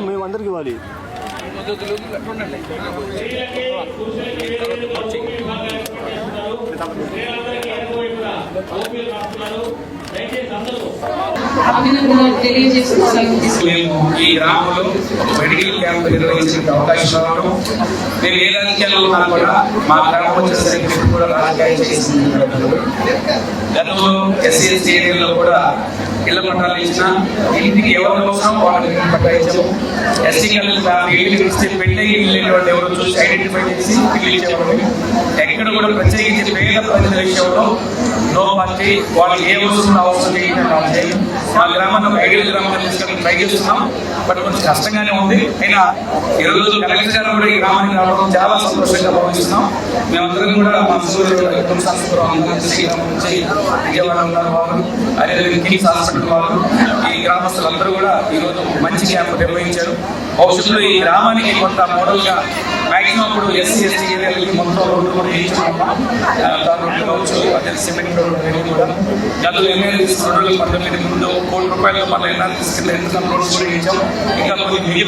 మేమందరికి ఇవ్వాలి. ఈ గ్రామంలో మెడికల్ క్యాంప్ నిర్వహించే అవకాశం రావడం, మేము ఏ రాజకీయాల్లో ఉన్నా కూడా మా గ్రామం వచ్చేసరికి కూడా రాజకీయాలు చేసింది. గతంలో ఎస్సీ ఎస్టీ ఏరియాలో కూడా ఇళ్ల పట్టాలు ఇచ్చిన ఇంటికి ఎవరి అవసరం వాళ్ళకి పట్టా ఇచ్చాము. ఎస్సీ ఇల్లు ఇస్తే పెళ్ళి ఇల్లు వాళ్ళు ఎవరో చూసి ఐడెంటిఫై చేసి ఇల్లు ఇచ్చేవాళ్ళు. ఎక్కడ కూడా ప్రత్యేకించి పేద ప్రజల విషయంలో నో పార్టీ వాళ్ళు ఏ వస్తున్న అవసరం చేయాలి. మా గ్రామాన్ని ఐడియల్ గ్రామాన్ని తీసుకొని ట్రై చేస్తున్నాం. బట్ కొంచెం కష్టంగానే ఉంది. అయినా ఈరోజు కలెక్టర్ గారు కూడా ఈ గ్రామానికి రావడం చాలా సంతోషంగా భావిస్తున్నాం. మేమందరం కూడా మా విజయవాడ ఉన్నారు వాళ్ళు, అదేవిధంగా కిమ్స్ హాస్పిటల్ వాళ్ళు, ఈ గ్రామస్తులందరూ కూడా ఈరోజు మంచి క్యాంప్ నిర్వహించారు. భవిష్యత్తులో ఈ గ్రామానికి కొంత మోడల్ గా మాక్సిమం ఇప్పుడు ఎస్సీ ఎస్టీ ఏరియాలకి మొత్తం రోడ్డు కూడా వేయించుకున్నాం. రోడ్లు కావచ్చు, అదే సిమెంట్ రోడ్లు కూడా గతంలో ఎమ్మెల్యే తీసుకున్న 19 ముందు ₹1 కోటి మన ఎన్ఆర్ తీసుకెళ్ళి రోడ్లు కూడా వేయించాం. ఇంకా కొన్ని